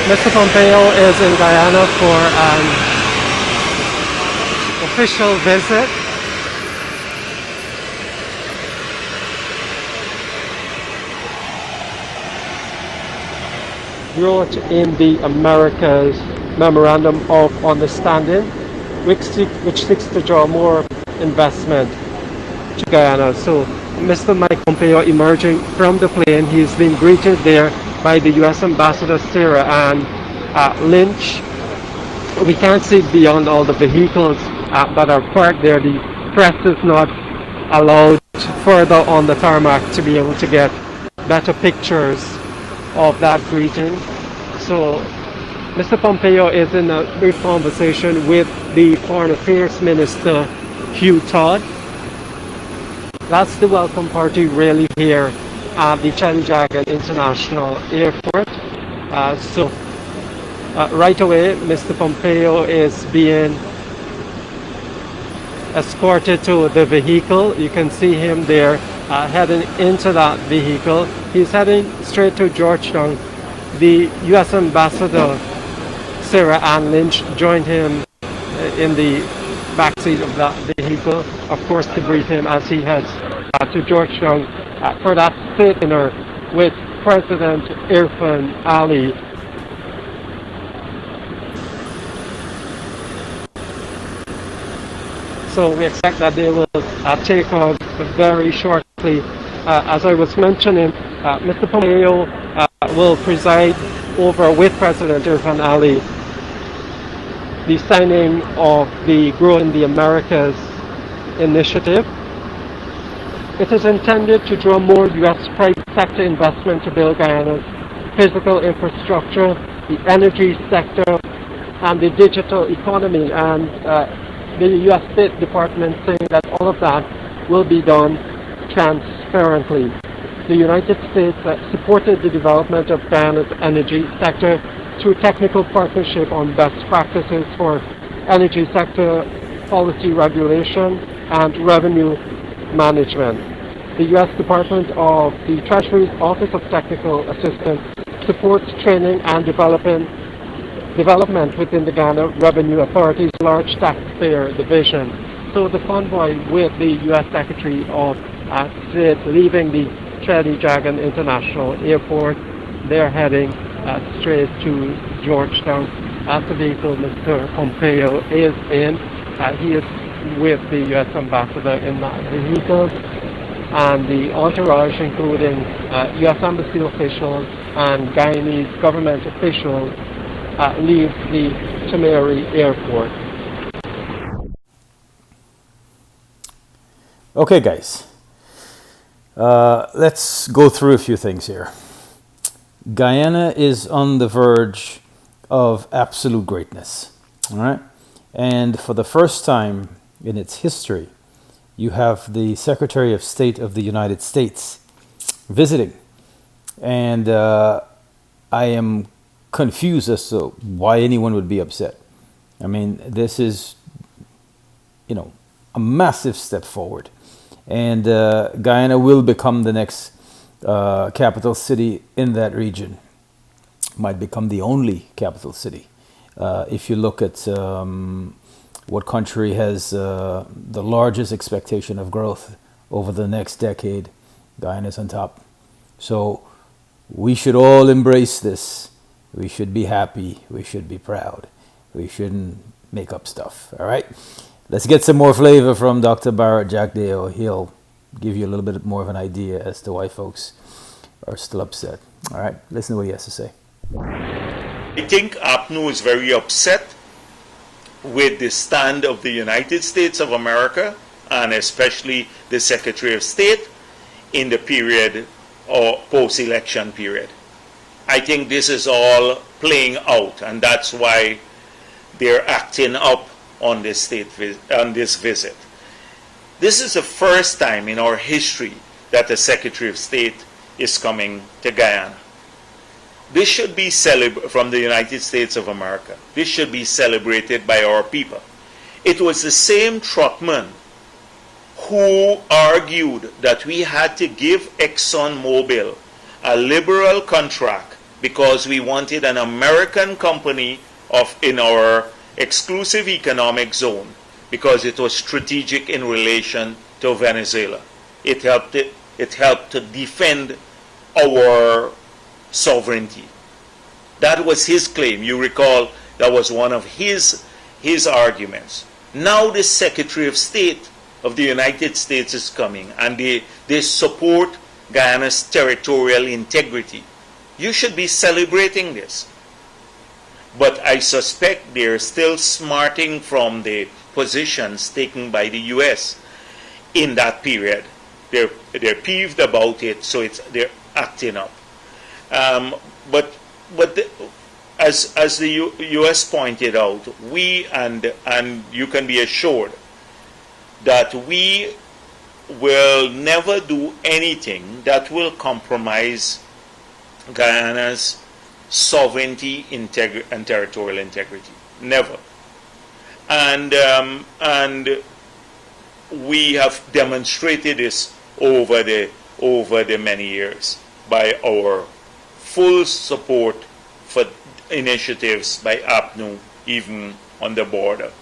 Mr. Pompeo is in Guyana for an official visit. Wrote in the Americas Memorandum of Understanding, which seeks to draw more investment to Guyana. So Mr. Mike Pompeo emerging from the plane, he's been greeted there by the U.S. Ambassador Sarah and Lynch. We can't see beyond all the vehicles that are parked there. The press is not allowed further on the tarmac to be able to get better pictures of that greeting. So Mr. Pompeo is in a brief conversation with the Foreign Affairs Minister Hugh Todd. That's the welcome party really here at the Jagan International Airport. Right away, Mr. Pompeo is being escorted to the vehicle. You can see him there heading into that vehicle. He's heading straight to Georgetown. The U.S. Ambassador Sarah Ann Lynch joined him in the backseat of that vehicle, of course, to greet him as he heads to Georgetown for that state dinner with President Irfan Ali. So we expect that they will take off very shortly. As I was mentioning, Mr. Pompeo will preside over, with President Irfan Ali, the signing of the Grow in the Americas initiative. It is intended to draw more U.S. private sector investment to build Guyana's physical infrastructure, the energy sector, and the digital economy. And the U.S. State Department saying that all of that will be done transparently. The United States supported the development of Guyana's energy sector through technical partnership on best practices for energy sector policy regulation and revenue management. The U.S. Department of the Treasury's Office of Technical Assistance supports training and development within the Ghana Revenue Authority's large taxpayer division. So the convoy with the U.S. Secretary of State leaving the Jagan International Airport, they're heading straight to Georgetown. As the vehicle Mr. Pompeo is in, he is with the U.S. Ambassador in that vehicle, and the entourage, including U.S. Embassy officials and Guyanese government officials, leave the Tamari Airport. Okay, guys. Let's go through a few things here. Guyana is on the verge of absolute greatness, all right? And for the first time in its history, you have the Secretary of State of the United States visiting. And I am confused as to why anyone would be upset. I mean, this is, a massive step forward. And Guyana will become the next capital city in that region. Might become the only capital city. If you look at what country has the largest expectation of growth over the next decade, Guyana's on top. So we should all embrace this. We should be happy. We should be proud. We shouldn't make up stuff. All right? Let's get some more flavor from Dr. Barrett Jackdale. He'll give you a little bit more of an idea as to why folks are still upset. All right? Listen to what he has to say. I think APNU is very upset with the stand of the United States of America and especially the Secretary of State in the period or post-election period. I think this is all playing out, and that's why they're acting up on this visit. This is the first time in our history that the Secretary of State is coming to Guyana. This should be celebrated from the United States of America. This should be celebrated by our people. It was the same truckman who argued that we had to give ExxonMobil a liberal contract because we wanted an American company in our exclusive economic zone, because it was strategic in relation to Venezuela. It helped to defend our sovereignty. That was his claim. You recall that was one of his arguments. Now the Secretary of State of the United States is coming, and they support Guyana's territorial integrity. You should be celebrating this. But I suspect they're still smarting from the positions taken by the U.S. in that period. They're peeved about it, so they're acting up. As the U.S. pointed out, and you can be assured that we will never do anything that will compromise Guyana's sovereignty and territorial integrity. Never. And we have demonstrated this over the many years by our full support for initiatives by APNU, even on the border.